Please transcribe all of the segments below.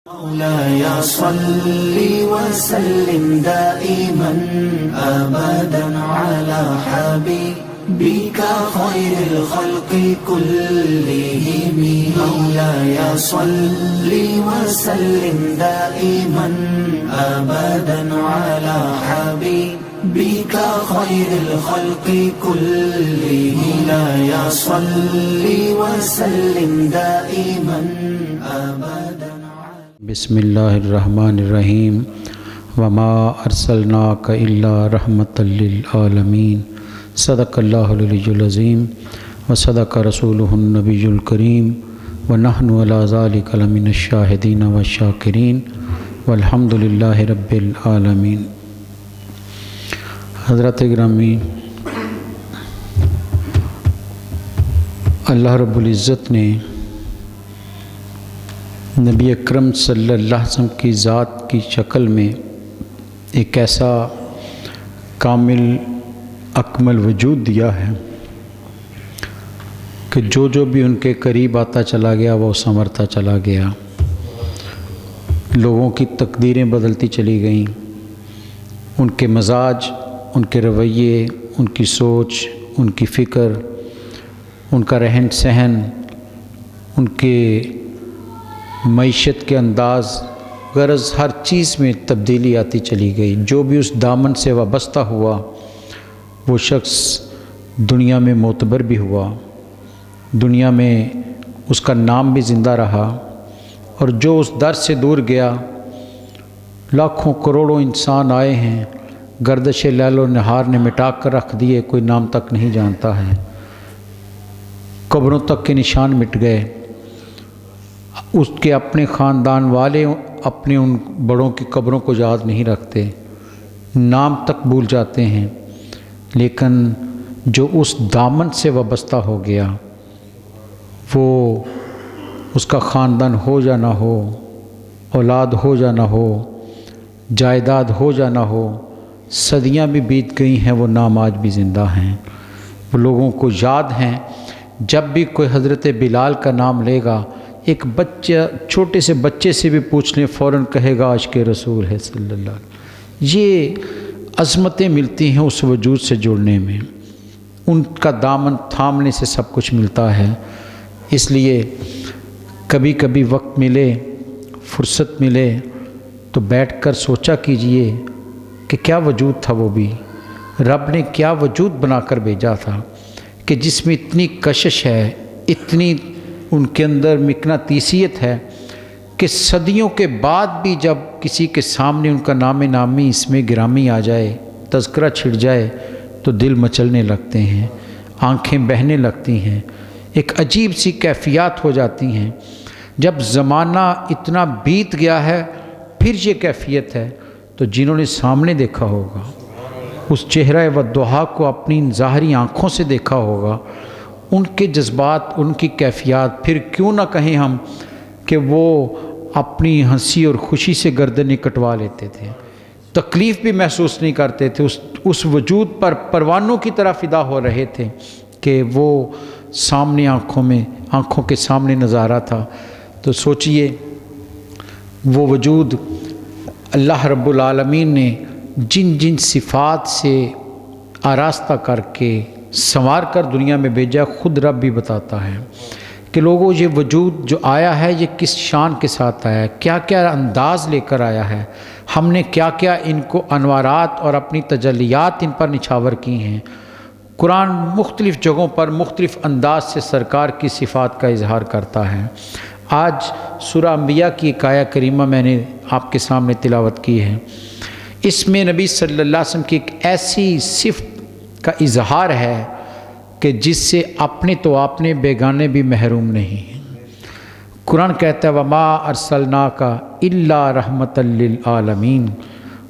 مولاي صل وسلم دائما أبدا على حبيبك خير الخلق كلهم. مولاي صل وسلم دائما أبدا على حبيبك خير الخلق كلهم. مولاي صل وسلم دائما أبدا. بسم اللہ الرحمن الرحیم وما ارسلناک الا رحمۃ للعالمین. صدق اللہ العلی العظیم وصدق رسولہ النبی الکریم ونحن علی ذلک لمن الشاہدین والشاکرین والحمد للہ رب العالمین. حضرت گرامی، اللہ رب العزت نے نبی اکرم صلی اللہ علیہ وسلم کی ذات کی شکل میں ایک ایسا کامل اکمل وجود دیا ہے کہ جو بھی ان کے قریب آتا چلا گیا وہ سنورتا چلا گیا. لوگوں کی تقدیریں بدلتی چلی گئیں، ان کے مزاج، ان کے رویے، ان کی سوچ، ان کی فکر، ان کا رہن سہن، ان کے معیشت کے انداز، غرض ہر چیز میں تبدیلی آتی چلی گئی. جو بھی اس دامن سے وابستہ ہوا وہ شخص دنیا میں معتبر بھی ہوا، دنیا میں اس کا نام بھی زندہ رہا، اور جو اس در سے دور گیا، لاکھوں کروڑوں انسان آئے ہیں، گردش لیل و نہار نے مٹا کر رکھ دیے، کوئی نام تک نہیں جانتا ہے. قبروں تک کے نشان مٹ گئے. اس کے اپنے خاندان والے اپنے ان بڑوں کی قبروں کو یاد نہیں رکھتے، نام تک بھول جاتے ہیں. لیکن جو اس دامن سے وابستہ ہو گیا، وہ اس کا خاندان ہو یا نہ ہو، اولاد ہو یا نہ ہو، جائیداد ہو یا نہ ہو، صدیاں بھی بیت گئی ہیں، وہ نام آج بھی زندہ ہیں. وہ لوگوں کو یاد ہیں. جب بھی کوئی حضرت بلال کا نام لے گا، ایک بچہ، چھوٹے سے بچے سے بھی پوچھ لیں، فوراً کہے گا عاشق رسول ہے صلی اللہ علیہ وسلم. یہ عظمتیں ملتی ہیں اس وجود سے جڑنے میں، ان کا دامن تھامنے سے سب کچھ ملتا ہے. اس لیے کبھی کبھی وقت ملے، فرصت ملے تو بیٹھ کر سوچا کیجئے کہ کیا وجود تھا. وہ بھی رب نے کیا وجود بنا کر بھیجا تھا کہ جس میں اتنی کشش ہے، اتنی ان کے اندر مقناطیسیت ہے کہ صدیوں کے بعد بھی جب کسی کے سامنے ان کا نام نامی اس میں گرامی آ جائے، تذکرہ چھڑ جائے تو دل مچلنے لگتے ہیں، آنکھیں بہنے لگتی ہیں، ایک عجیب سی کیفیات ہو جاتی ہیں. جب زمانہ اتنا بیت گیا ہے پھر یہ کیفیت ہے. تو جنہوں نے سامنے دیکھا ہوگا، اس چہرہ والضحا کو اپنی ظاہری آنکھوں سے دیکھا ہوگا، ان کے جذبات، ان کی کیفیات، پھر کیوں نہ کہیں ہم کہ وہ اپنی ہنسی اور خوشی سے گردنیں کٹوا لیتے تھے، تکلیف بھی محسوس نہیں کرتے تھے، اس وجود پر پروانوں کی طرح فدا ہو رہے تھے کہ وہ سامنے آنکھوں کے سامنے نظارہ تھا. تو سوچئے وہ وجود اللہ رب العالمین نے جن جن صفات سے آراستہ کر کے سنوار کر دنیا میں بھیجا، خود رب بھی بتاتا ہے کہ لوگوں یہ وجود جو آیا ہے یہ کس شان کے ساتھ آیا ہے، کیا کیا انداز لے کر آیا ہے، ہم نے کیا کیا ان کو انوارات اور اپنی تجلیات ان پر نچھاور کی ہیں. قرآن مختلف جگہوں پر مختلف انداز سے سرکار کی صفات کا اظہار کرتا ہے. آج سورہ انبیاء کی ایک آیہ کریمہ میں نے آپ کے سامنے تلاوت کی ہے. اس میں نبی صلی اللہ علیہ وسلم کی ایک ایسی صفت کا اظہار ہے کہ جس سے اپنے تو اپنے بیگانے بھی محروم نہیں ہیں. قرآن کہتا ہے وَمَا أَرْسَلْنَاكَ إِلَّا رَحْمَةً لِلْعَالَمِينَ،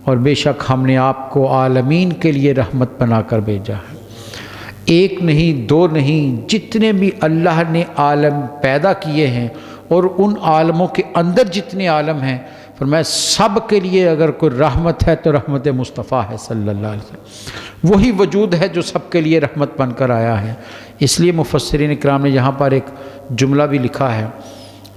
اور بے شک ہم نے آپ کو عالمین کے لیے رحمت بنا کر بھیجا ہے. ایک نہیں، دو نہیں، جتنے بھی اللہ نے عالم پیدا کیے ہیں اور ان عالموں کے اندر جتنے عالم ہیں، فرمایا سب کے لیے اگر کوئی رحمت ہے تو رحمت مصطفیٰ ہے صلی اللہ علیہ وسلم. وہی وجود ہے جو سب کے لیے رحمت بن کر آیا ہے. اس لیے مفسرین کرام نے یہاں پر ایک جملہ بھی لکھا ہے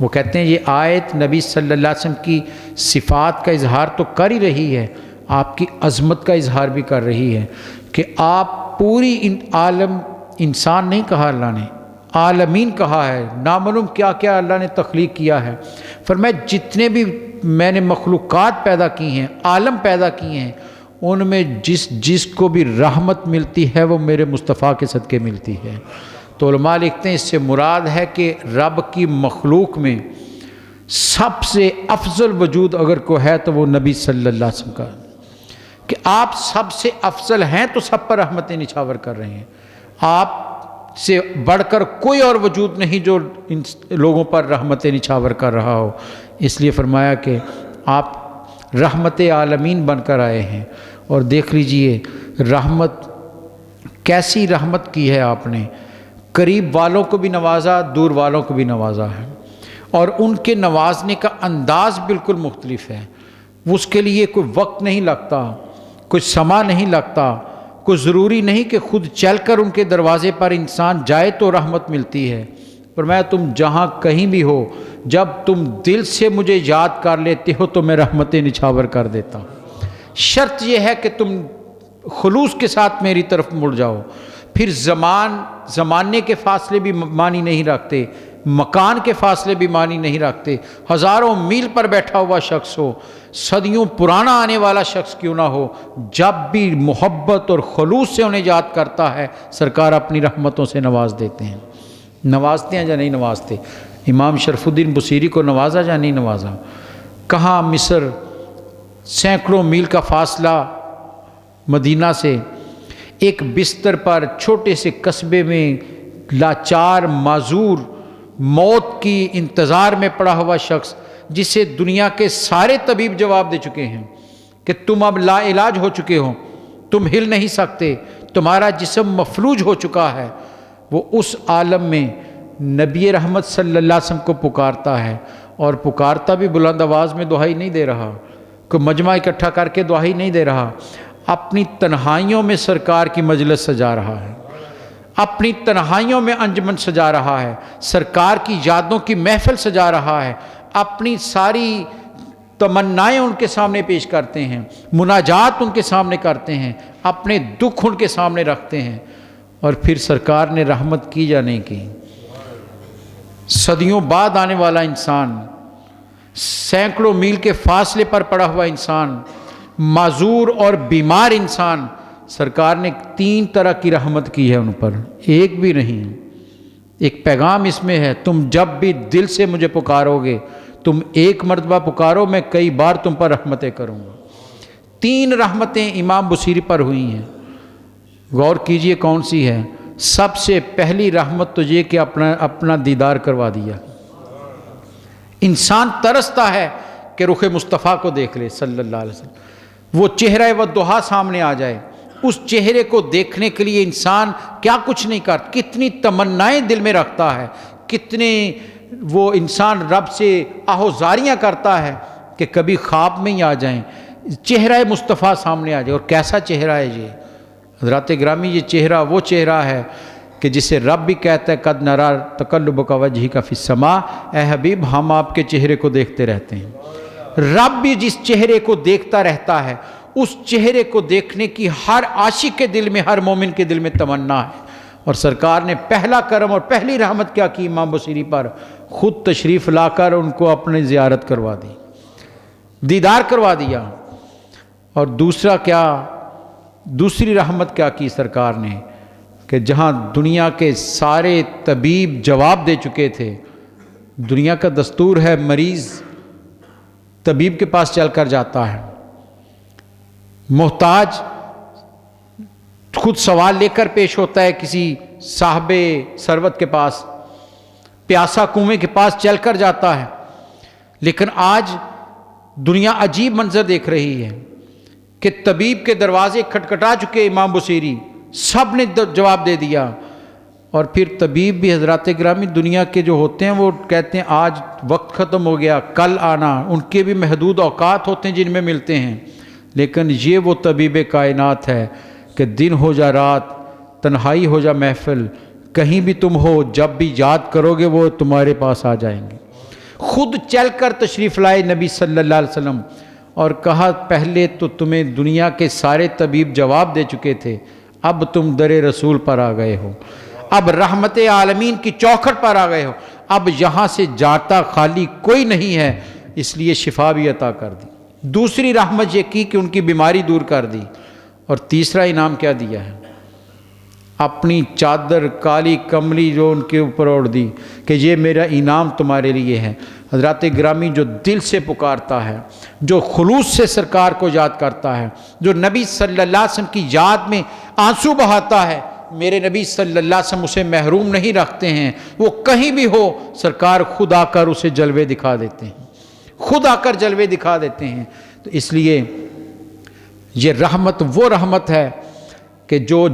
وہ کہتے ہیں یہ آیت نبی صلی اللہ علیہ وسلم کی صفات کا اظہار تو کر ہی رہی ہے، آپ کی عظمت کا اظہار بھی کر رہی ہے کہ آپ پوری عالم، انسان نہیں کہا اللہ نے، عالمین کہا ہے، نامعلوم کیا کیا اللہ نے تخلیق کیا ہے۔ فرمایا جتنے بھی میں نے مخلوقات پیدا کی ہیں، عالم پیدا کیے ہیں، ان میں جس کو بھی رحمت ملتی ہے وہ میرے مصطفیٰ کے صدقے ملتی ہے۔ تو علماء لکھتے ہیں اس سے مراد ہے کہ رب کی مخلوق میں سب سے افضل وجود اگر کوئی ہے تو وہ نبی صلی اللہ علیہ وسلم کا، کہ آپ سب سے افضل ہیں تو سب پر رحمتیں نچھاور کر رہے ہیں، آپ سے بڑھ کر کوئی اور وجود نہیں جو ان لوگوں پر رحمتیں نچھاور کر رہا ہو۔ اس لیے فرمایا کہ آپ رحمت عالمین بن کر آئے ہیں۔ اور دیکھ لیجئے رحمت، کیسی رحمت کی ہے آپ نے، قریب والوں کو بھی نوازا، دور والوں کو بھی نوازا ہے، اور ان کے نوازنے کا انداز بالکل مختلف ہے۔ اس کے لیے کوئی وقت نہیں لگتا، کوئی سما نہیں لگتا، کوئی ضروری نہیں کہ خود چل کر ان کے دروازے پر انسان جائے تو رحمت ملتی ہے۔ فرمایا تم جہاں کہیں بھی ہو، جب تم دل سے مجھے یاد کر لیتے ہو تو میں رحمتیں نچھاور کر دیتا ہوں۔ شرط یہ ہے کہ تم خلوص کے ساتھ میری طرف مڑ جاؤ۔ پھر زمانے کے فاصلے بھی معنی نہیں رکھتے، مکان کے فاصلے بھی معنی نہیں رکھتے، ہزاروں میل پر بیٹھا ہوا شخص ہو، صدیوں پرانا آنے والا شخص کیوں نہ ہو، جب بھی محبت اور خلوص سے انہیں یاد کرتا ہے سرکار اپنی رحمتوں سے نواز دیتے ہیں۔ نوازتے ہیں یا نہیں نوازتے؟ امام شرف الدین بصیری کو نوازا یا نہیں نوازا؟ کہاں مصر، سینکڑوں میل کا فاصلہ مدینہ سے، ایک بستر پر چھوٹے سے قصبے میں لاچار معذور موت کی انتظار میں پڑا ہوا شخص، جسے دنیا کے سارے طبیب جواب دے چکے ہیں کہ تم اب لا علاج ہو چکے ہو، تم ہل نہیں سکتے، تمہارا جسم مفلوج ہو چکا ہے، وہ اس عالم میں نبی رحمت صلی اللہ علیہ وسلم کو پکارتا ہے، اور پکارتا بھی بلند آواز میں دعائی نہیں دے رہا، کوئی مجمع اکٹھا کر کے دعائی نہیں دے رہا، اپنی تنہائیوں میں سرکار کی مجلس سجا رہا ہے، اپنی تنہائیوں میں انجمن سجا رہا ہے، سرکار کی یادوں کی محفل سجا رہا ہے، اپنی ساری تمنائیں ان کے سامنے پیش کرتے ہیں، مناجات ان کے سامنے کرتے ہیں، اپنے دکھ ان کے سامنے رکھتے ہیں۔ اور پھر سرکار نے رحمت کی یا نہیں کی؟ صدیوں بعد آنے والا انسان، سینکڑوں میل کے فاصلے پر پڑا ہوا انسان، معذور اور بیمار انسان، سرکار نے 3 طرح کی رحمت کی ہے ان پر، ایک بھی نہیں۔ ایک پیغام اس میں ہے، تم جب بھی دل سے مجھے پکارو گے، تم ایک مرتبہ پکارو، میں کئی بار تم پر رحمتیں کروں گا۔ 3 رحمتیں امام بصیری پر ہوئی ہیں، غور کیجئے کون سی ہے۔ سب سے پہلی رحمت تو یہ کہ اپنا دیدار کروا دیا۔ انسان ترستا ہے کہ رخ مصطفیٰ کو دیکھ لے صلی اللہ علیہ وسلم، وہ چہرہ والضحیٰ سامنے آ جائے، اس چہرے کو دیکھنے کے لیے انسان کیا کچھ نہیں کرتا، کتنی تمنائیں دل میں رکھتا ہے، کتنے وہ انسان رب سے آہوزاریاں کرتا ہے کہ کبھی خواب میں ہی آ جائیں، چہرہ مصطفیٰ سامنے آ جائے۔ اور کیسا چہرہ ہے یہ حضرات گرامی، یہ چہرہ وہ چہرہ ہے کہ جسے رب بھی کہتا ہے قد نرا تقلبک وجہک فی السماء، اے حبیب ہم آپ کے چہرے کو دیکھتے رہتے ہیں۔ رب بھی جس چہرے کو دیکھتا رہتا ہے، اس چہرے کو دیکھنے کی ہر عاشق کے دل میں، ہر مومن کے دل میں تمنا ہے۔ اور سرکار نے پہلا کرم اور پہلی رحمت کیا کی امام بصیری پر؟ خود تشریف لا کر ان کو اپنی زیارت کروا دی، دیدار کروا دیا۔ اور دوسرا کیا، دوسری رحمت کیا کی سرکار نے کہ جہاں دنیا کے سارے طبیب جواب دے چکے تھے، دنیا کا دستور ہے مریض طبیب کے پاس چل کر جاتا ہے، محتاج خود سوال لے کر پیش ہوتا ہے کسی صاحب ثروت کے پاس، پیاسا کنویں کے پاس چل کر جاتا ہے۔ لیکن آج دنیا عجیب منظر دیکھ رہی ہے کہ طبیب کے دروازے کھٹکھٹا چکے امام بصیری، سب نے جواب دے دیا۔ اور پھر طبیب بھی حضرات گرامی دنیا کے جو ہوتے ہیں وہ کہتے ہیں آج وقت ختم ہو گیا، کل آنا، ان کے بھی محدود اوقات ہوتے ہیں جن میں ملتے ہیں۔ لیکن یہ وہ طبیب کائنات ہے کہ دن ہو جا رات، تنہائی ہو جا محفل، کہیں بھی تم ہو، جب بھی یاد کرو گے وہ تمہارے پاس آ جائیں گے۔ خود چل کر تشریف لائے نبی صلی اللہ علیہ وسلم اور کہا پہلے تو تمہیں دنیا کے سارے طبیب جواب دے چکے تھے، اب تم در رسول پر آ گئے ہو، اب رحمت عالمین کی چوکھٹ پر آ گئے ہو، اب یہاں سے جاتا خالی کوئی نہیں ہے، اس لیے شفا بھی عطا کر دی۔ دوسری رحمت یہ کی کہ ان کی بیماری دور کر دی، اور تیسرا انعام کیا دیا ہے؟ اپنی چادر کالی کملی جو ان کے اوپر اوڑھ دی کہ یہ میرا انعام تمہارے لیے ہے۔ حضرات گرامی، جو دل سے پکارتا ہے، جو خلوص سے سرکار کو یاد کرتا ہے، جو نبی صلی اللہ علیہ وسلم کی یاد میں آنسو بہاتا ہے، میرے نبی صلی اللہ علیہ وسلم اسے محروم نہیں رکھتے ہیں۔ وہ کہیں بھی ہو سرکار خود آ کر اسے جلوے دکھا دیتے ہیں، خود آ کر جلوے دکھا دیتے ہیں۔ تو اس لیے یہ رحمت وہ رحمت ہے کہ جو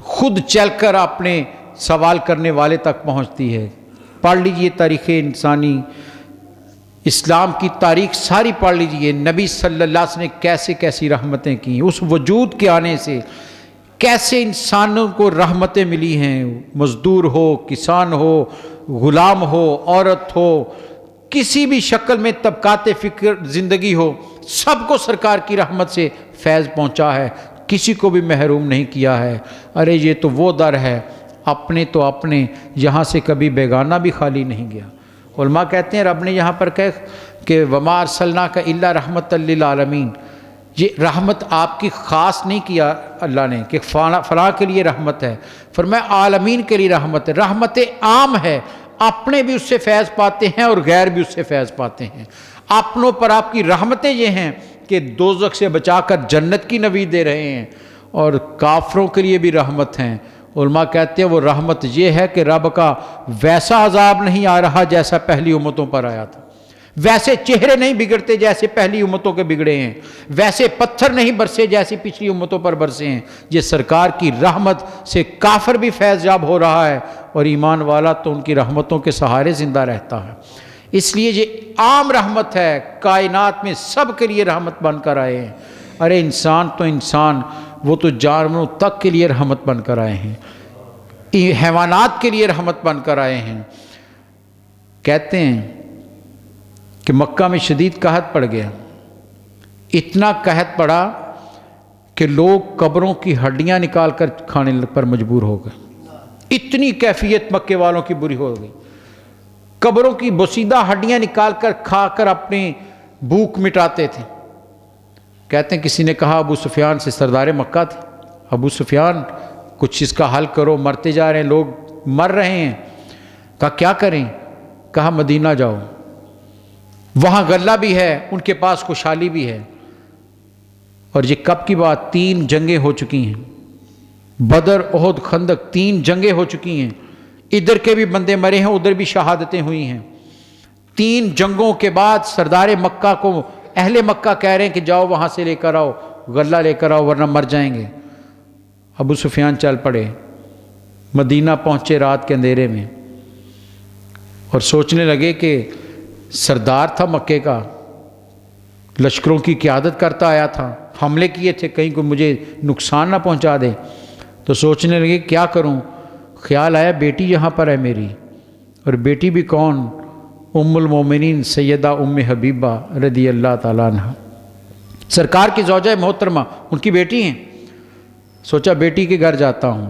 خود چل کر اپنے سوال کرنے والے تک پہنچتی ہے۔ پڑھ لیجئے تاریخ انسانی، اسلام کی تاریخ ساری پڑھ لیجئے، نبی صلی اللہ علیہ وسلم نے کیسے کیسی رحمتیں کی، اس وجود کے آنے سے کیسے انسانوں کو رحمتیں ملی ہیں، مزدور ہو، کسان ہو، غلام ہو، عورت ہو، کسی بھی شکل میں طبقات فکر زندگی ہو، سب کو سرکار کی رحمت سے فیض پہنچا ہے، کسی کو بھی محروم نہیں کیا ہے۔ ارے یہ تو وہ در ہے، اپنے تو اپنے، یہاں سے کبھی بیگانہ بھی خالی نہیں گیا۔ علماء کہتے ہیں رب نے یہاں پر کہا کہ وما ارسلناک الا رحمۃ للعالمین، یہ رحمت آپ کی خاص نہیں کیا اللہ نے کہ فلاں کے لیے رحمت ہے، فرمایا عالمین کے لیے رحمت ہے، رحمت عام ہے، اپنے بھی اس سے فیض پاتے ہیں اور غیر بھی اس سے فیض پاتے ہیں۔ اپنوں پر آپ کی رحمتیں یہ ہیں کہ دوزخ سے بچا کر جنت کی نوید دے رہے ہیں، اور کافروں کے لیے بھی رحمت ہیں۔ علماء کہتے ہیں وہ رحمت یہ ہے کہ رب کا ویسا عذاب نہیں آ رہا جیسا پہلی امتوں پر آیا تھا، ویسے چہرے نہیں بگڑتے جیسے پہلی امتوں کے بگڑے ہیں، ویسے پتھر نہیں برسے جیسے پچھلی امتوں پر برسے ہیں۔ یہ سرکار کی رحمت سے کافر بھی فیض یاب ہو رہا ہے، اور ایمان والا تو ان کی رحمتوں کے سہارے زندہ رہتا ہے۔ اس لیے یہ عام رحمت ہے، کائنات میں سب کے لیے رحمت بن کر آئے ہیں۔ ارے انسان تو انسان، وہ تو جانوروں تک کے لیے رحمت بن کر آئے ہیں، حیوانات کے لیے رحمت بن کر آئے ہیں۔ کہتے ہیں کہ مکہ میں شدید قحط پڑ گیا، اتنا قحط پڑا کہ لوگ قبروں کی ہڈیاں نکال کر کھانے پر مجبور ہو گئے، اتنی کیفیت مکے والوں کی بری ہو گئی، قبروں کی بوسیدہ ہڈیاں نکال کر کھا کر اپنی بھوک مٹاتے تھے۔ کہتے ہیں کسی نے کہا ابو سفیان سے، سردار مکہ تھے، ابو سفیان کچھ اس کا حل کرو، مرتے جا رہے ہیں لوگ، مر رہے ہیں۔ کہا کیا کریں؟ کہا مدینہ جاؤ، وہاں غلہ بھی ہے، ان کے پاس خوشحالی بھی ہے۔ اور یہ کب کی بات؟ 3 جنگیں ہو چکی ہیں، بدر، احد، خندق، 3 جنگیں ہو چکی ہیں، ادھر کے بھی بندے مرے ہیں، ادھر بھی شہادتیں ہوئی ہیں۔ 3 جنگوں کے بعد سردار مکہ کو اہل مکہ کہہ رہے ہیں کہ جاؤ وہاں سے لے کر آؤ، غلہ لے کر آؤ ورنہ مر جائیں گے۔ ابو سفیان چل پڑے، مدینہ پہنچے رات کے اندھیرے میں، اور سوچنے لگے کہ سردار تھا مکے کا، لشکروں کی قیادت کرتا آیا تھا، حملے کیے تھے، کہیں کوئی مجھے نقصان نہ پہنچا دے۔ تو سوچنے لگے کیا کروں؟ خیال آیا بیٹی یہاں پر ہے میری، اور بیٹی بھی کون؟ ام المومنین سیدہ ام حبیبہ رضی اللہ تعالیٰ عنہ، سرکار کی زوجہ محترمہ، ان کی بیٹی ہیں۔ سوچا بیٹی کے گھر جاتا ہوں۔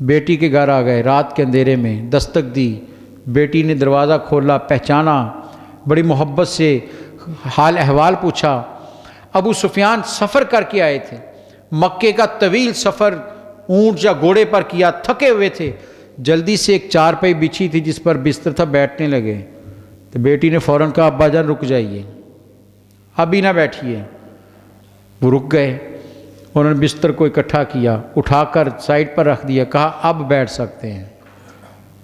بیٹی کے گھر آ گئے، رات کے اندھیرے میں دستک دی، بیٹی نے دروازہ کھولا، پہچانا، بڑی محبت سے حال احوال پوچھا۔ ابو سفیان سفر کر کے آئے تھے، مکے کا طویل سفر اونٹ یا گھوڑے پر کیا، تھکے ہوئے تھے، جلدی سے ایک چارپائی بچھی تھی جس پر بستر تھا، بیٹھنے لگے تو بیٹی نے فوراً کہا ابا جان رک جائیے، ابھی نہ بیٹھیے۔ وہ رک گئے، انہوں نے بستر کو اکٹھا کیا، اٹھا کر سائڈ پر رکھ دیا، کہا اب بیٹھ سکتے ہیں۔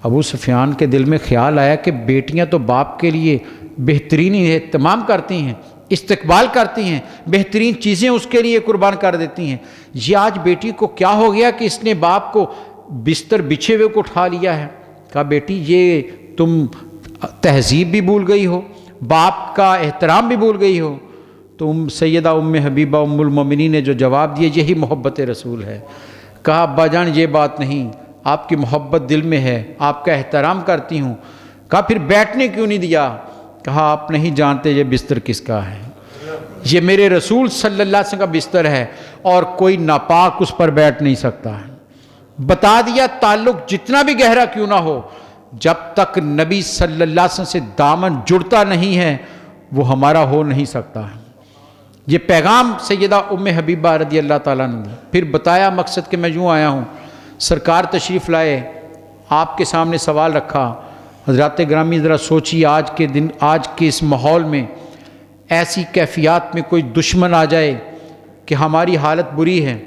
ابو سفیان کے دل میں خیال آیا کہ بیٹیاں تو باپ کے لیے بہترین اہتمام کرتی ہیں، استقبال کرتی ہیں، بہترین چیزیں اس کے لیے قربان کر دیتی ہیں، یہ آج بیٹی کو کیا ہو گیا کہ اس نے باپ کو بستر بچھے ہوئے کو اٹھا لیا ہے؟ کہا بیٹی یہ تم تہذیب بھی بھول گئی ہو، باپ کا احترام بھی بھول گئی ہو۔ تو سیدہ ام حبیبہ ام المومنین نے جو جواب دیا یہی محبت رسول ہے۔ کہا ابا جان یہ بات نہیں، آپ کی محبت دل میں ہے، آپ کا احترام کرتی ہوں۔ کہا پھر بیٹھنے کیوں نہیں دیا؟ کہا آپ نہیں جانتے یہ بستر کس کا ہے، یہ میرے رسول صلی اللہ علیہ وسلم کا بستر ہے اور کوئی ناپاک اس پر بیٹھ نہیں سکتا ہے۔ بتا دیا تعلق جتنا بھی گہرا کیوں نہ ہو، جب تک نبی صلی اللہ علیہ وسلم سے دامن جڑتا نہیں ہے وہ ہمارا ہو نہیں سکتا ہے۔ یہ پیغام سیدہ ام حبیبہ رضی اللہ تعالیٰ نے دی۔ پھر بتایا مقصد کہ میں یوں آیا ہوں، سرکار تشریف لائے، آپ کے سامنے سوال رکھا، حضرات گرامی ذرا سوچیے آج کے دن، آج کے اس ماحول میں ایسی کیفیات میں کوئی دشمن آ جائے کہ ہماری حالت بری ہے،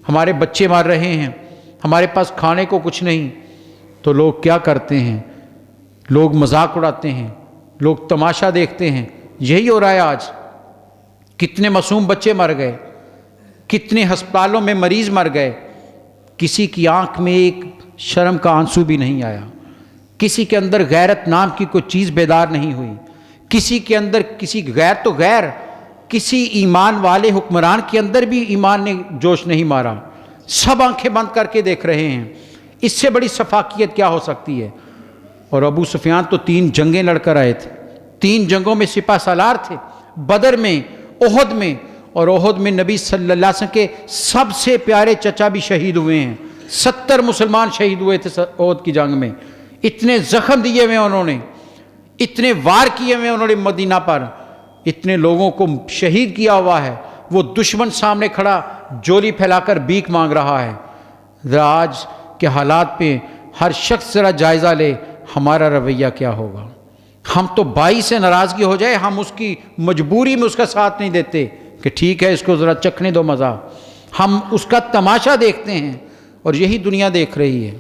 ہمارے بچے مر رہے ہیں، ہمارے پاس کھانے کو کچھ نہیں، تو لوگ کیا کرتے ہیں؟ لوگ مذاق اڑاتے ہیں، لوگ تماشا دیکھتے ہیں۔ یہی ہو رہا ہے آج۔ کتنے معصوم بچے مر گئے، کتنے ہسپتالوں میں مریض مر گئے، کسی کی آنکھ میں ایک شرم کا آنسو بھی نہیں آیا، کسی کے اندر غیرت نام کی کوئی چیز بیدار نہیں ہوئی، کسی کے اندر کسی غیر تو غیر کسی ایمان والے حکمران کے اندر بھی ایمان نے جوش نہیں مارا، سب آنکھیں بند کر کے دیکھ رہے ہیں۔ اس سے بڑی شفاقیت کیا ہو سکتی ہے؟ اور ابو سفیان تو 3 جنگیں لڑ کر آئے تھے، 3 جنگوں میں سپہ سالار تھے، بدر میں، احد میں، اور احد میں نبی صلی اللہ علیہ وسلم کے سب سے پیارے چچا بھی شہید ہوئے ہیں، 70 مسلمان شہید ہوئے تھے احد کی جنگ میں۔ اتنے زخم دیے ہوئے انہوں نے، اتنے وار کیے ہوئے انہوں نے مدینہ پر، اتنے لوگوں کو شہید کیا ہوا ہے، وہ دشمن سامنے کھڑا جولی پھیلا کر بھیک مانگ رہا ہے۔ ذرا آج کے حالات پہ ہر شخص ذرا جائزہ لے ہمارا رویہ کیا ہوگا۔ ہم تو بھائی سے ناراضگی ہو جائے ہم اس کی مجبوری میں اس کا ساتھ نہیں دیتے کہ ٹھیک ہے اس کو ذرا چکھنے دو مزہ، ہم اس کا تماشا دیکھتے ہیں، اور یہی دنیا دیکھ رہی ہے۔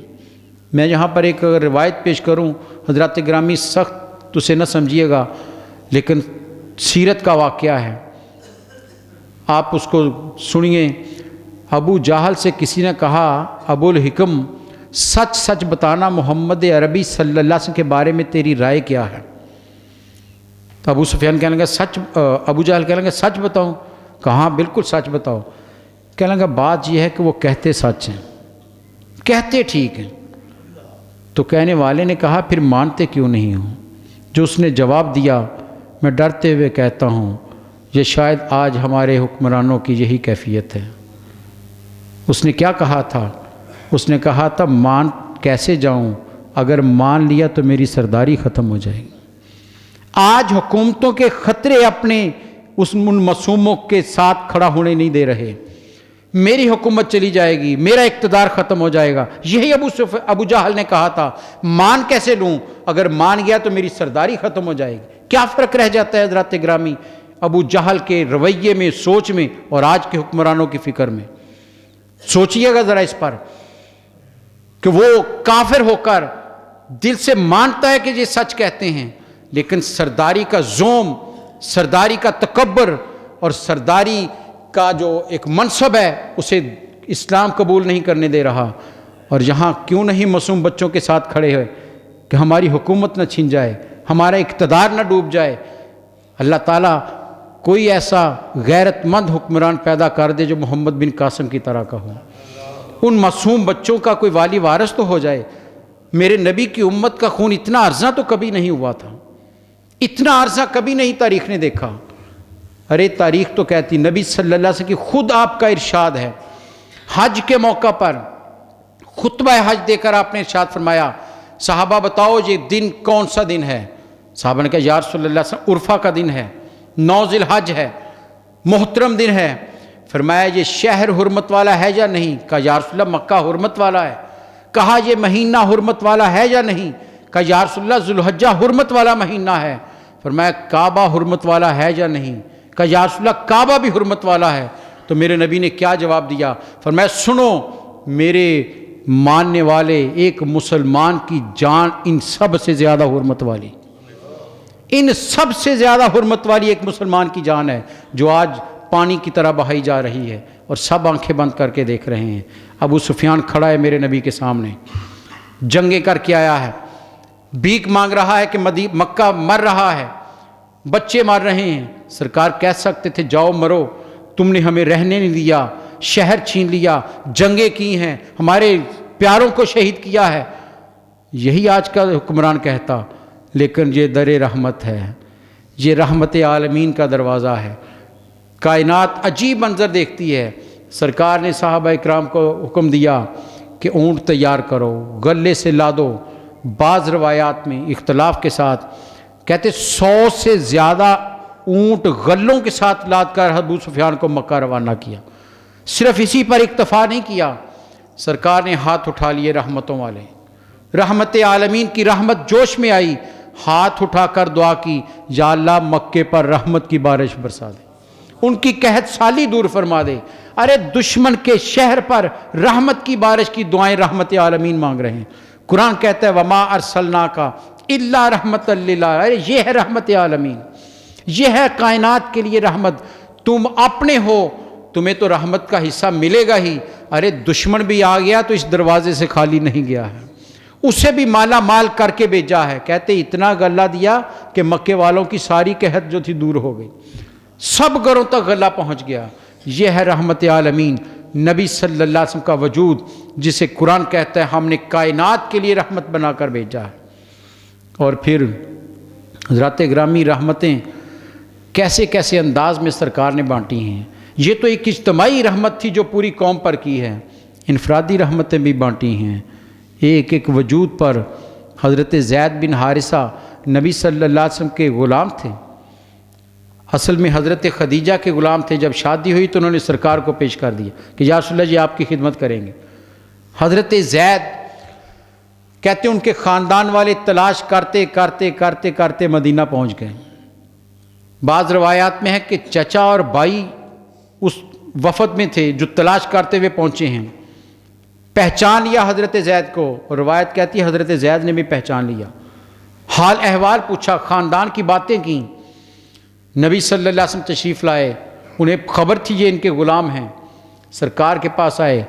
میں یہاں پر ایک روایت پیش کروں، حضرات گرامی سخت اسے نہ سمجھیے گا، لیکن سیرت کا واقعہ ہے، آپ اس کو سنیے۔ ابو جہل سے کسی نے کہا، ابو الحکم سچ سچ بتانا محمد عربی صلی اللہ علیہ وسلم کے بارے میں تیری رائے کیا ہے؟ تو ابو سفیان کہنے لگا سچ، ابو جہل کہنے لگا سچ بتاؤں؟ کہاں بالکل سچ بتاؤ۔ کہنے لگا بات یہ ہے کہ وہ کہتے سچ ہیں، کہتے ٹھیک ہیں۔ تو کہنے والے نے کہا پھر مانتے کیوں نہیں ہو؟ جو اس نے جواب دیا، میں ڈرتے ہوئے کہتا ہوں یہ شاید آج ہمارے حکمرانوں کی یہی کیفیت ہے۔ اس نے کیا کہا تھا؟ اس نے کہا تھا مان کیسے جاؤں، اگر مان لیا تو میری سرداری ختم ہو جائے گی۔ آج حکومتوں کے خطرے اپنے ان معصوموں کے ساتھ کھڑا ہونے نہیں دے رہے، میری حکومت چلی جائے گی، میرا اقتدار ختم ہو جائے گا۔ یہی ابو جہل نے کہا تھا مان کیسے لوں، اگر مان گیا تو میری سرداری ختم ہو جائے گی۔ کیا فرق رہ جاتا ہے حضرات گرامی ابو جہل کے رویے میں، سوچ میں، اور آج کے حکمرانوں کی فکر میں؟ سوچئے گا ذرا اس پر کہ وہ کافر ہو کر دل سے مانتا ہے کہ یہ سچ کہتے ہیں، لیکن سرداری کا زوم، سرداری کا تکبر اور سرداری کا جو ایک منصب ہے اسے اسلام قبول نہیں کرنے دے رہا۔ اور یہاں کیوں نہیں معصوم بچوں کے ساتھ کھڑے ہوئے کہ ہماری حکومت نہ چھن جائے، ہمارا اقتدار نہ ڈوب جائے۔ اللہ تعالیٰ کوئی ایسا غیرت مند حکمران پیدا کر دے جو محمد بن قاسم کی طرح کا ہو، ان معصوم بچوں کا کوئی والی وارث تو ہو جائے۔ میرے نبی کی امت کا خون اتنا عرضہ تو کبھی نہیں ہوا تھا، اتنا عرضہ کبھی نہیں تاریخ نے دیکھا۔ ارے تاریخ تو کہتی، نبی صلی اللہ علیہ وسلم کی خود آپ کا ارشاد ہے، حج کے موقع پر خطبہ حج دے کر آپ نے ارشاد فرمایا صحابہ بتاؤ یہ دن کون سا دن ہے؟ صحابہ نے کہا یا رسول اللہ صلی اللہ علیہ وسلم عرفہ کا دن ہے، 9 ذی الحج ہے، محترم دن ہے۔ فرمایا یہ شہر حرمت والا ہے یا نہیں؟ کہا یا رسول اللہ مکہ حرمت والا ہے۔ کہا یہ مہینہ حرمت والا ہے یا نہیں؟ کہا یا رسول اللہ ذو الحجہ حرمت والا مہینہ ہے۔ فرمایا کعبہ حرمت والا ہے یا نہیں؟ کہا یا رسول اللہ کعبہ بھی حرمت والا ہے۔ تو میرے نبی نے کیا جواب دیا؟ فرمایا سنو میرے ماننے والے، ایک مسلمان کی جان ان سب سے زیادہ حرمت والی، ان سب سے زیادہ حرمت والی ایک مسلمان کی جان ہے جو آج پانی کی طرح بہائی جا رہی ہے، اور سب آنکھیں بند کر کے دیکھ رہے ہیں۔ ابو سفیان کھڑا ہے میرے نبی کے سامنے، جنگیں کر کے آیا ہے، بھیک مانگ رہا ہے کہ مکہ مر رہا ہے، بچے مر رہے ہیں۔ سرکار کہہ سکتے تھے جاؤ مرو، تم نے ہمیں رہنے نہیں دیا، شہر چھین لیا، جنگیں کی ہیں، ہمارے پیاروں کو شہید کیا ہے، یہی آج کا حکمران کہتا۔ لیکن یہ در رحمت ہے، یہ رحمت عالمین کا دروازہ ہے۔ کائنات عجیب منظر دیکھتی ہے۔ سرکار نے صحابہ اکرام کو حکم دیا کہ اونٹ تیار کرو، غلے سے لادو۔ بعض روایات میں اختلاف کے ساتھ کہتے 100 سے زیادہ اونٹ غلوں کے ساتھ لاد کر ابو سفیان کو مکہ روانہ کیا۔ صرف اسی پر اکتفا نہیں کیا، سرکار نے ہاتھ اٹھا لیے رحمتوں والے۔ رحمت عالمین کی رحمت جوش میں آئی، ہاتھ اٹھا کر دعا کی، یا اللہ مکے پر رحمت کی بارش برسا دے، ان کی قحط سالی دور فرما دے۔ ارے دشمن کے شہر پر رحمت کی بارش کی دعائیں رحمت عالمین مانگ رہے ہیں۔ قرآن کہتا ہے وما ارسلناک الا رحمت للعالمین۔ ارے یہ ہے رحمت عالمین، یہ ہے کائنات کے لیے رحمت۔ تم اپنے ہو، تمہیں تو رحمت کا حصہ ملے گا ہی۔ ارے دشمن بھی آ گیا تو اس دروازے سے خالی نہیں گیا ہے، اسے بھی مالا مال کر کے بھیجا ہے۔ کہتے اتنا غلہ دیا کہ مکے والوں کی ساری قحط جو تھی دور ہو گئی، سب گھروں تک غلہ پہنچ گیا۔ یہ ہے رحمت عالمین، نبی صلی اللہ علیہ وسلم کا وجود، جسے قرآن کہتا ہے ہم نے کائنات کے لیے رحمت بنا کر بھیجا ہے۔ اور پھر حضرات گرامی رحمتیں کیسے کیسے انداز میں سرکار نے بانٹی ہیں۔ یہ تو ایک اجتماعی رحمت تھی جو پوری قوم پر کی ہے، انفرادی رحمتیں بھی بانٹی ہیں۔ ایک ایک وجود پر حضرت زید بن حارثہ نبی صلی اللہ علیہ وسلم کے غلام تھے، اصل میں حضرت خدیجہ کے غلام تھے۔ جب شادی ہوئی تو انہوں نے سرکار کو پیش کر دیا کہ یا رسول اللہ جی آپ کی خدمت کریں گے۔ حضرت زید کہتے ہیں ان کے خاندان والے تلاش کرتے کرتے کرتے کرتے مدینہ پہنچ گئے۔ بعض روایات میں ہے کہ چچا اور بھائی اس وفد میں تھے جو تلاش کرتے ہوئے پہنچے ہیں، پہچان لیا حضرت زید کو، اور روایت کہتی ہے حضرت زید نے بھی پہچان لیا، حال احوال پوچھا، خاندان کی باتیں کی۔ نبی صلی اللہ علیہ وسلم تشریف لائے، انہیں خبر تھی یہ ان کے غلام ہیں، سرکار کے پاس آئے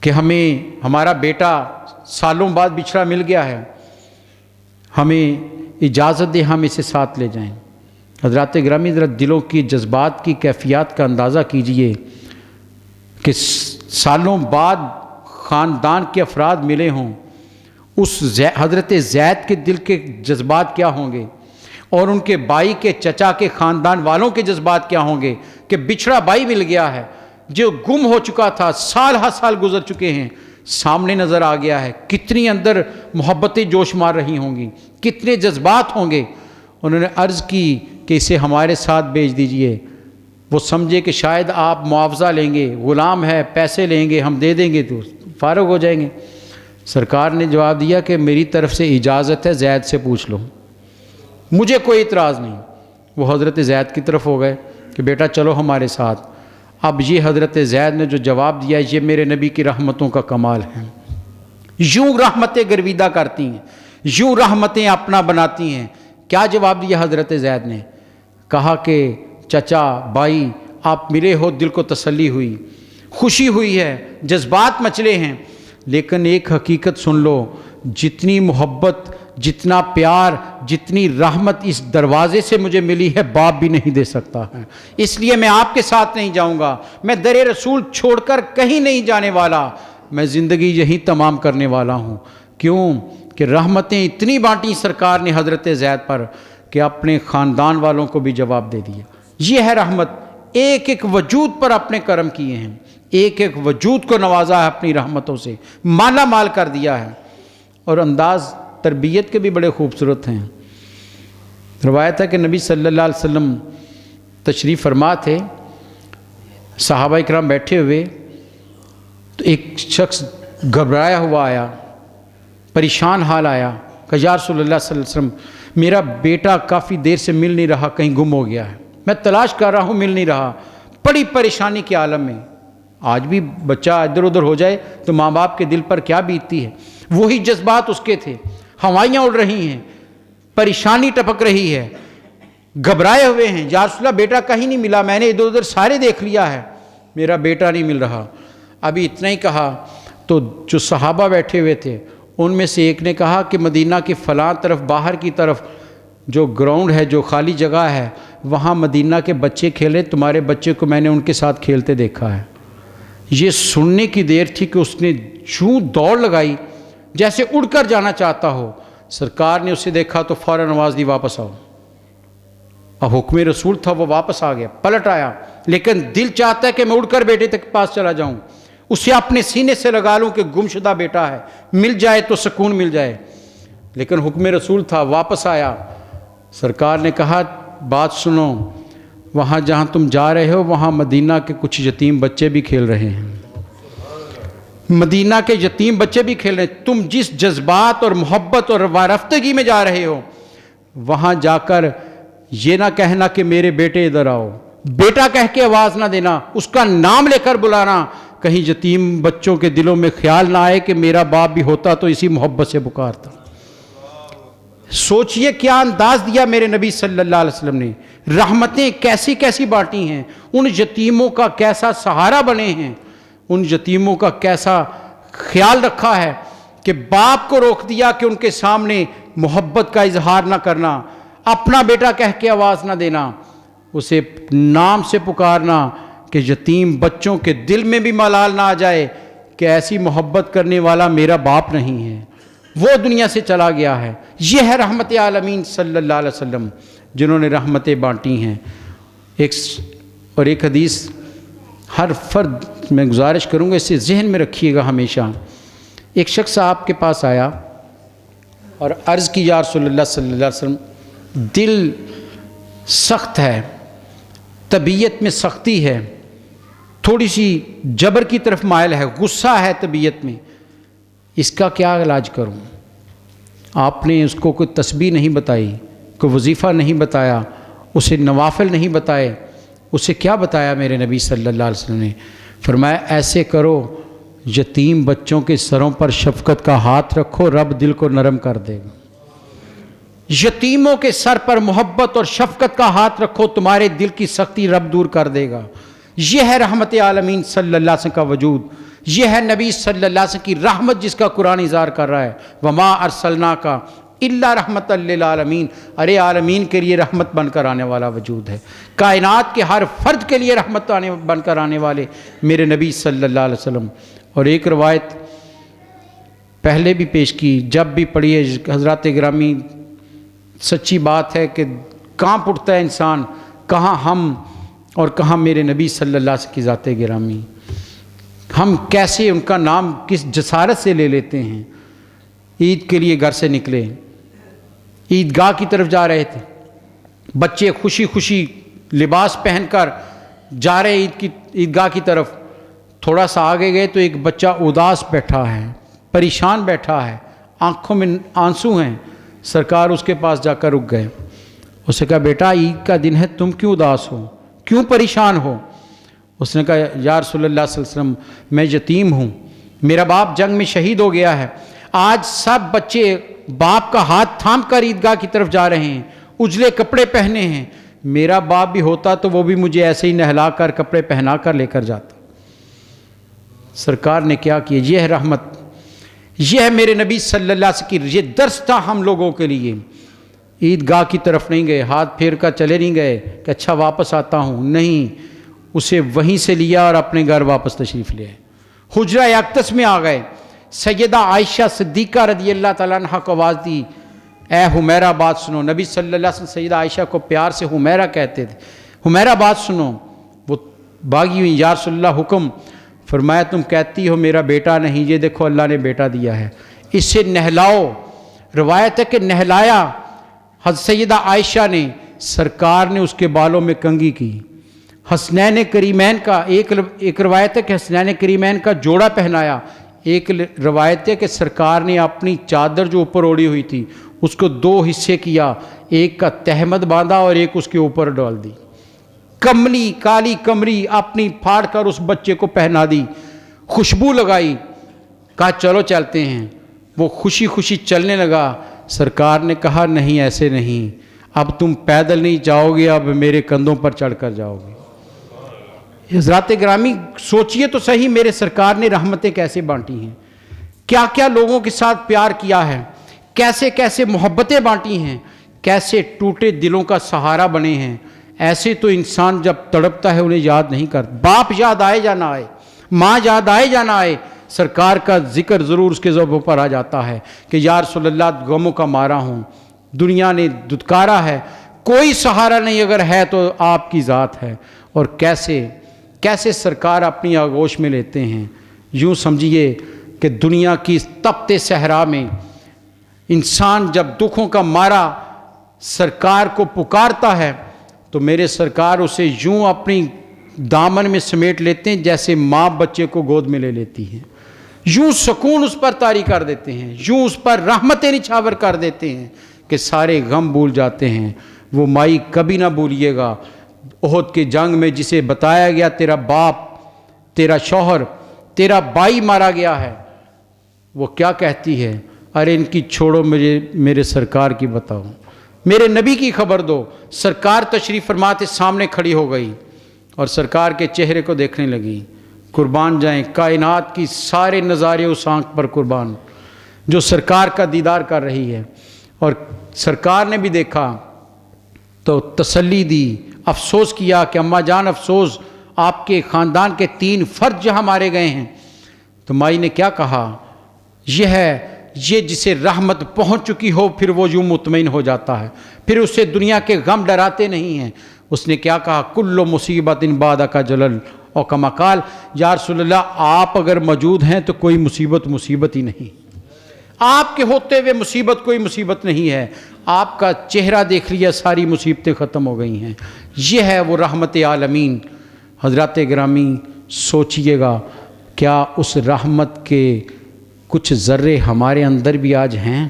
کہ ہمیں ہمارا بیٹا سالوں بعد بچھڑا مل گیا ہے، ہمیں اجازت دے ہم اسے ساتھ لے جائیں۔ حضرات گرامی ذرا دلوں کی جذبات کی کیفیات کا اندازہ کیجئے کہ سالوں بعد خاندان کے افراد ملے ہوں، اس حضرت زید کے دل کے جذبات کیا ہوں گے، اور ان کے بھائی کے چچا کے خاندان والوں کے جذبات کیا ہوں گے کہ بچھڑا بھائی مل گیا ہے، جو گم ہو چکا تھا، سال ہر سال گزر چکے ہیں، سامنے نظر آ گیا ہے۔ کتنی اندر محبتیں جوش مار رہی ہوں گی، کتنے جذبات ہوں گے۔ انہوں نے عرض کی کہ اسے ہمارے ساتھ بھیج دیجئے۔ وہ سمجھے کہ شاید آپ معاوضہ لیں گے، غلام ہے پیسے لیں گے، ہم دے دیں گے تو فارغ ہو جائیں گے۔ سرکار نے جواب دیا کہ میری طرف سے اجازت ہے، زید سے پوچھ لو، مجھے کوئی اعتراض نہیں۔ وہ حضرت زید کی طرف ہو گئے کہ بیٹا چلو ہمارے ساتھ۔ اب یہ حضرت زید نے جو جواب دیا یہ میرے نبی کی رحمتوں کا کمال ہے۔ یوں رحمتیں گرویدہ کرتی ہیں، یوں رحمتیں اپنا بناتی ہیں۔ کیا جواب دیا حضرت زید نے؟ کہا کہ چچا بھائی آپ ملے ہو، دل کو تسلی ہوئی، خوشی ہوئی ہے، جذبات مچلے ہیں، لیکن ایک حقیقت سن لو، جتنی محبت، جتنا پیار، جتنی رحمت اس دروازے سے مجھے ملی ہے باپ بھی نہیں دے سکتا ہے، اس لیے میں آپ کے ساتھ نہیں جاؤں گا، میں در رسول چھوڑ کر کہیں نہیں جانے والا، میں زندگی یہیں تمام کرنے والا ہوں۔ کیوں کہ رحمتیں اتنی بانٹی سرکار نے حضرت زید پر کہ اپنے خاندان والوں کو بھی جواب دے دیا۔ یہ ہے رحمت، ایک ایک وجود پر اپنے کرم کیے ہیں، ایک ایک وجود کو نوازا ہے اپنی رحمتوں سے، مالا مال کر دیا ہے۔ اور انداز تربیت کے بھی بڑے خوبصورت ہیں۔ روایت ہے کہ نبی صلی اللہ علیہ وسلم تشریف فرما تھے، صحابہ اکرام بیٹھے ہوئے تو ایک شخص گھبرایا ہوا آیا، پریشان حال آیا کہ یا رسول اللہ صلی اللہ علیہ وسلم میرا بیٹا کافی دیر سے مل نہیں رہا، کہیں گم ہو گیا ہے، میں تلاش کر رہا ہوں مل نہیں رہا، بڑی پریشانی کے عالم میں۔ آج بھی بچہ ادھر ادھر ہو جائے تو ماں باپ کے دل پر کیا بیتتی ہے، وہی جذبات اس کے تھے۔ ہوائیاں اڑ رہی ہیں، پریشانی ٹپک رہی ہے، گھبرائے ہوئے ہیں، یا رسول اللہ بیٹا کہیں نہیں ملا، میں نے ادھر ادھر سارے دیکھ لیا ہے، میرا بیٹا نہیں مل رہا۔ ابھی اتنا ہی کہا تو جو صحابہ بیٹھے ہوئے تھے ان میں سے ایک نے کہا کہ مدینہ کی فلاں طرف باہر کی طرف جو گراؤنڈ ہے، جو خالی جگہ ہے، وہاں مدینہ کے بچے کھیلے، تمہارے بچے کو میں نے ان کے ساتھ کھیلتے دیکھا ہے۔ یہ سننے کی دیر تھی کہ اس نے یوں دوڑ لگائی جیسے اڑ کر جانا چاہتا ہو۔ سرکار نے اسے دیکھا تو فوراً آواز دی واپس آؤ، اور حکم رسول تھا وہ واپس آ گیا، پلٹ آیا، لیکن دل چاہتا ہے کہ میں اڑ کر بیٹے تک پاس چلا جاؤں، اسے اپنے سینے سے لگا لوں کہ گمشدہ بیٹا ہے، مل جائے تو سکون مل جائے، لیکن حکم رسول تھا، واپس آیا۔ سرکار نے کہا بات سنو، وہاں جہاں تم جا رہے ہو وہاں مدینہ کے کچھ یتیم بچے بھی کھیل رہے ہیں، مدینہ کے یتیم بچے بھی کھیل رہے ہیں، تم جس جذبات اور محبت اور وارفتگی میں جا رہے ہو وہاں جا کر یہ نہ کہنا کہ میرے بیٹے ادھر آؤ، بیٹا کہہ کے آواز نہ دینا، اس کا نام لے کر بلانا، کہیں یتیم بچوں کے دلوں میں خیال نہ آئے کہ میرا باپ بھی ہوتا تو اسی محبت سے پکارتا۔ سوچئے کیا انداز دیا میرے نبی صلی اللہ علیہ وسلم نے، رحمتیں کیسی کیسی بانٹی ہیں، ان یتیموں کا کیسا سہارا بنے ہیں، ان یتیموں کا کیسا خیال رکھا ہے کہ باپ کو روک دیا کہ ان کے سامنے محبت کا اظہار نہ کرنا، اپنا بیٹا کہہ کے آواز نہ دینا، اسے نام سے پکارنا کہ یتیم بچوں کے دل میں بھی ملال نہ آ جائے کہ ایسی محبت کرنے والا میرا باپ نہیں ہے، وہ دنیا سے چلا گیا ہے۔ یہ ہے رحمت عالمین صلی اللہ علیہ وسلم جنہوں نے رحمتیں بانٹی ہیں۔ ایک حدیث ہر فرد میں گزارش کروں گا، اسے ذہن میں رکھیے گا ہمیشہ۔ ایک شخص آپ کے پاس آیا اور عرض کی یا رسول اللہ صلی اللہ علیہ وسلم، دل سخت ہے، طبیعت میں سختی ہے، تھوڑی سی جبر کی طرف مائل ہے، غصہ ہے طبیعت میں، اس کا کیا علاج کروں؟ آپ نے اس کو کوئی تسبیح نہیں بتائی، کوئی وظیفہ نہیں بتایا، اسے نوافل نہیں بتائے، اسے کیا بتایا میرے نبی صلی اللہ علیہ وسلم نے؟ فرمایا ایسے کرو، یتیم بچوں کے سروں پر شفقت کا ہاتھ رکھو، رب دل کو نرم کر دے گا۔ یتیموں کے سر پر محبت اور شفقت کا ہاتھ رکھو، تمہارے دل کی سختی رب دور کر دے گا۔ یہ ہے رحمت عالمین صلی اللہ علیہ وسلم کا وجود، یہ ہے نبی صلی اللہ علیہ وسلم کی رحمت جس کا قرآن اظہار کر رہا ہے، وما ارسلناک الا رحمت للعالمین، ارے عالمین کے لیے رحمت بن کر آنے والا وجود ہے، کائنات کے ہر فرد کے لیے رحمت بن کر آنے والے میرے نبی صلی اللہ علیہ وسلم۔ اور ایک روایت پہلے بھی پیش کی، جب بھی پڑھیے حضرات گرامی، سچی بات ہے کہ کانپ اٹھتا ہے انسان، کہاں ہم اور کہاں میرے نبی صلی اللہ علیہ وسلم کی ذات گرامی، ہم کیسے ان کا نام کس جسارت سے لے لیتے ہیں۔ عید کے لیے گھر سے نکلے، عیدگاہ کی طرف جا رہے تھے، بچے خوشی خوشی لباس پہن کر جا رہے عیدگاہ کی طرف، تھوڑا سا آگے گئے تو ایک بچہ اداس بیٹھا ہے، پریشان بیٹھا ہے، آنکھوں میں آنسو ہیں۔ سرکار اس کے پاس جا کر رک گئے، اس نے کہا بیٹا عید کا دن ہے، تم کیوں اداس ہو، کیوں پریشان ہو؟ اس نے کہا یا رسول اللہ صلی اللہ علیہ وسلم، میں یتیم ہوں، میرا باپ جنگ میں شہید ہو گیا ہے، آج سب بچے باپ کا ہاتھ تھام کر عیدگاہ کی طرف جا رہے ہیں، اجلے کپڑے پہنے ہیں، میرا باپ بھی ہوتا تو وہ بھی مجھے ایسے ہی نہلا کر کپڑے پہنا کر لے کر جاتا۔ سرکار نے کیا کیا؟ یہ ہے رحمت، یہ ہے میرے نبی صلی اللہ علیہ وسلم کی، یہ درس تھا ہم لوگوں کے لیے۔ عیدگاہ کی طرف نہیں گئے، ہاتھ پھیر کر چلے نہیں گئے کہ اچھا واپس آتا ہوں، نہیں، اسے وہیں سے لیا اور اپنے گھر واپس تشریف لے آئے۔ حجرہ اقدس میں آ گئے، سیدہ عائشہ صدیقہ رضی اللہ تعالیٰ عنہ کو آواز دی، اے حمیرہ بات سنو۔ نبی صلی اللہ علیہ وسلم سیدہ عائشہ کو پیار سے حمیرہ کہتے تھے، حمیرہ بات سنو۔ وہ بھاگی ہوئی، یا رسول اللہ حکم۔ فرمایا تم کہتی ہو میرا بیٹا نہیں، یہ دیکھو اللہ نے بیٹا دیا ہے، اسے نہلاؤ۔ روایت ہے کہ نہلایا حضرت سیدہ عائشہ نے، سرکار نے اس کے بالوں میں کنگھی کی۔ حسنین کریمین کا ایک روایت ہے کہ حسنین کریمین کا جوڑا پہنایا، ایک روایت ہے کہ سرکار نے اپنی چادر جو اوپر اوڑی ہوئی تھی اس کو دو حصے کیا، ایک کا تہمد باندھا اور ایک اس کے اوپر ڈال دی، کملی کالی کمری اپنی پھاڑ کر اس بچے کو پہنا دی، خوشبو لگائی، کہا چلو چلتے ہیں۔ وہ خوشی خوشی چلنے لگا۔ سرکار نے کہا نہیں ایسے نہیں، اب تم پیدل نہیں جاؤ گے، اب میرے کندھوں پر چڑھ کر جاؤ گے۔ حضرات گرامی سوچئے تو صحیح، میرے سرکار نے رحمتیں کیسے بانٹی ہیں، کیا کیا لوگوں کے ساتھ پیار کیا ہے، کیسے کیسے محبتیں بانٹی ہیں، کیسے ٹوٹے دلوں کا سہارا بنے ہیں۔ ایسے تو انسان جب تڑپتا ہے انہیں یاد نہیں کرتا، باپ یاد آئے یا نہ آئے، ماں یاد آئے یا نہ آئے، سرکار کا ذکر ضرور اس کے زبوں پر آ جاتا ہے کہ یا رسول اللہ غموں کا مارا ہوں، دنیا نے دھتکارا ہے، کوئی سہارا نہیں، اگر ہے تو آپ کی ذات ہے۔ اور کیسے سرکار اپنی آغوش میں لیتے ہیں۔ یوں سمجھیے کہ دنیا کی تپتے صحرا میں انسان جب دکھوں کا مارا سرکار کو پکارتا ہے تو میرے سرکار اسے یوں اپنی دامن میں سمیٹ لیتے ہیں جیسے ماں بچے کو گود میں لے لیتی ہے، یوں سکون اس پر طاری کر دیتے ہیں، یوں اس پر رحمتیں نچھاور کر دیتے ہیں کہ سارے غم بھول جاتے ہیں۔ وہ مائی کبھی نہ بھولیے گا احد کی جنگ میں جسے بتایا گیا تیرا باپ، تیرا شوہر، تیرا بھائی مارا گیا ہے، وہ کیا کہتی ہے؟ ارے ان کی چھوڑو، مجھے میرے سرکار کی بتاؤ، میرے نبی کی خبر دو۔ سرکار تشریف فرماتے سامنے کھڑی ہو گئی اور سرکار کے چہرے کو دیکھنے لگی۔ قربان جائیں کائنات کی سارے نظارے اس آنکھ پر قربان جو سرکار کا دیدار کر رہی ہے۔ اور سرکار نے بھی دیکھا تو تسلی دی، افسوس کیا کہ اماں جان افسوس، آپ کے خاندان کے 3 فرد جہاں مارے گئے ہیں۔ تو مائی نے کیا کہا؟ یہ جسے رحمت پہنچ چکی ہو پھر وہ یوں مطمئن ہو جاتا ہے، پھر اسے دنیا کے غم ڈراتے نہیں ہیں۔ اس نے کیا کہا؟ کل مصیبت بعد کا جلل، اور کما قال یا رسول اللہ آپ اگر موجود ہیں تو کوئی مصیبت ہی نہیں، آپ کے ہوتے ہوئے کوئی مصیبت نہیں ہے، آپ کا چہرہ دیکھ لیا ساری مصیبتیں ختم ہو گئی ہیں۔ یہ ہے وہ رحمت عالمین۔ حضرات گرامی سوچئے گا کیا اس رحمت کے کچھ ذرے ہمارے اندر بھی آج ہیں؟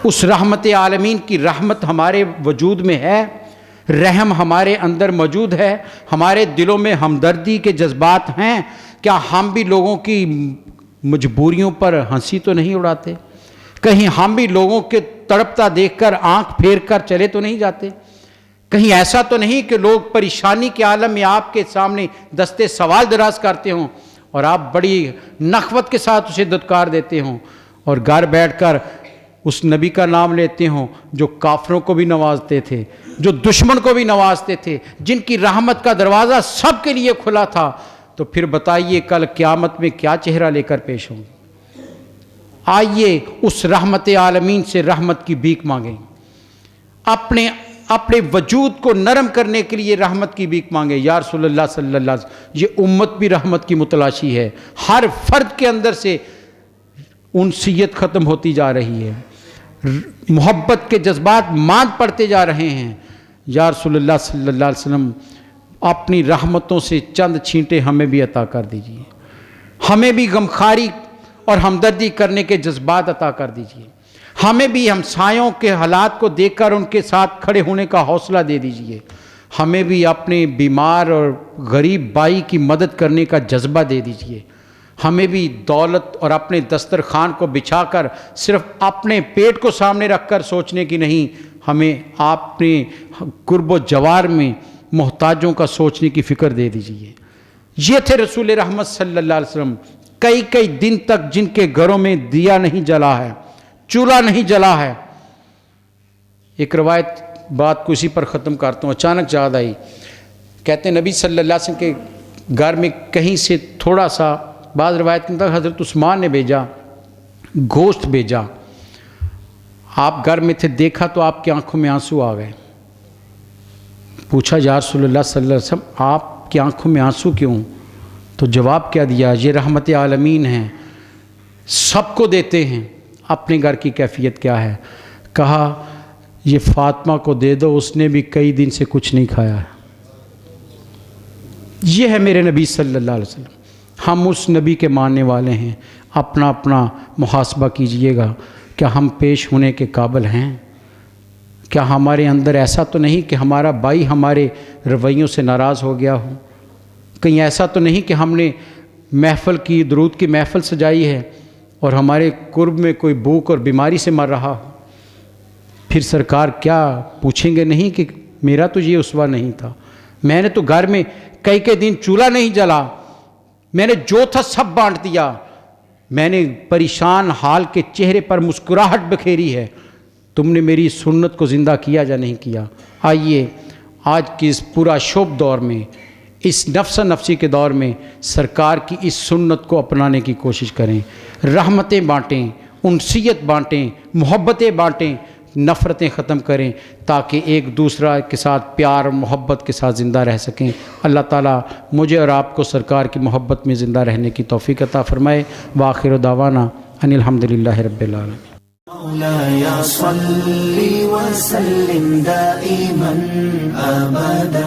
اس رحمت عالمین کی رحمت ہمارے وجود میں ہے، رحم ہمارے اندر موجود ہے، ہمارے دلوں میں ہمدردی کے جذبات ہیں؟ کیا ہم بھی لوگوں کی مجبوریوں پر ہنسی تو نہیں اڑاتے؟ کہیں ہم بھی لوگوں کے تڑپتا دیکھ کر آنکھ پھیر کر چلے تو نہیں جاتے؟ کہیں ایسا تو نہیں کہ لوگ پریشانی کے عالم میں آپ کے سامنے دستے سوال دراز کرتے ہوں اور آپ بڑی نخوت کے ساتھ اسے دھتکار دیتے ہوں اور گھر بیٹھ کر اس نبی کا نام لیتے ہوں جو کافروں کو بھی نوازتے تھے، جو دشمن کو بھی نوازتے تھے، جن کی رحمت کا دروازہ سب کے لیے کھلا تھا؟ تو پھر بتائیے کل قیامت میں کیا چہرہ لے کر پیش ہوں؟ آئیے اس رحمت عالمین سے رحمت کی بھیک مانگیں، اپنے وجود کو نرم کرنے کے لیے رحمت کی بھیک مانگیں۔ یا رسول اللہ صلی اللہ علیہ وسلم، یہ امت بھی رحمت کی متلاشی ہے، ہر فرد کے اندر سے انسیت ختم ہوتی جا رہی ہے، محبت کے جذبات ماند پڑتے جا رہے ہیں۔ یا رسول اللہ صلی اللہ علیہ وسلم اپنی رحمتوں سے چند چھینٹے ہمیں بھی عطا کر دیجئے، ہمیں بھی غمخواری اور ہمدردی کرنے کے جذبات عطا کر دیجئے، ہمیں بھی ہمسایوں کے حالات کو دیکھ کر ان کے ساتھ کھڑے ہونے کا حوصلہ دے دیجئے، ہمیں بھی اپنے بیمار اور غریب بھائی کی مدد کرنے کا جذبہ دے دیجئے، ہمیں بھی دولت اور اپنے دسترخوان کو بچھا کر صرف اپنے پیٹ کو سامنے رکھ کر سوچنے کی نہیں، ہمیں اپنے قرب و جوار میں محتاجوں کا سوچنے کی فکر دے دیجئے۔ یہ تھے رسول رحمت صلی اللہ علیہ وسلم، کئی دن تک جن کے گھروں میں دیا نہیں جلا ہے، چولہا نہیں جلا ہے۔ ایک روایت بات کو اسی پر ختم کرتا ہوں، اچانک یاد آئی، کہتے ہیں نبی صلی اللہ علیہ وسلم کے گھر میں کہیں سے تھوڑا سا، بعض روایت کے اندر حضرت عثمان نے بھیجا، گوشت بھیجا، آپ گھر میں تھے، دیکھا تو آپ کی آنکھوں میں آنسو آ گئے۔ پوچھا یا رسول اللہ صلی اللہ علیہ وسلم آپ کی آنکھوں میں آنسو کیوں؟ تو جواب کیا دیا؟ یہ رحمت عالمین ہیں، سب کو دیتے ہیں، اپنے گھر کی کیفیت کیا ہے؟ کہا یہ فاطمہ کو دے دو، اس نے بھی کئی دن سے کچھ نہیں کھایا ہے۔ یہ ہے میرے نبی صلی اللہ علیہ وسلم، ہم اس نبی کے ماننے والے ہیں۔ اپنا محاسبہ کیجئے گا، کیا ہم پیش ہونے کے قابل ہیں؟ کیا ہمارے اندر ایسا تو نہیں کہ ہمارا بھائی ہمارے رویوں سے ناراض ہو گیا ہو؟ کہیں ایسا تو نہیں کہ ہم نے محفل کی، درود کی محفل سجائی ہے اور ہمارے قرب میں کوئی بھوک اور بیماری سے مر رہا ہو؟ پھر سرکار کیا پوچھیں گے نہیں کہ میرا تو یہ اسوہ نہیں تھا، میں نے تو گھر میں کئی دن چولہا نہیں جلا، میں نے جو تھا سب بانٹ دیا، میں نے پریشان حال کے چہرے پر مسکراہٹ بکھیری ہے، تم نے میری سنت کو زندہ کیا یا نہیں کیا؟ آئیے آج کی اس پورا شوب دور میں، اس نفس نفسی کے دور میں سرکار کی اس سنت کو اپنانے کی کوشش کریں، رحمتیں بانٹیں، انسیت بانٹیں، محبتیں بانٹیں، نفرتیں ختم کریں تاکہ ایک دوسرا کے ساتھ پیار محبت کے ساتھ زندہ رہ سکیں۔ اللہ تعالیٰ مجھے اور آپ کو سرکار کی محبت میں زندہ رہنے کی توفیق عطا فرمائے۔ وآخر دعوانا ان الحمدللہ رب العالمین۔ مولاي صل وسلم دائما أبدا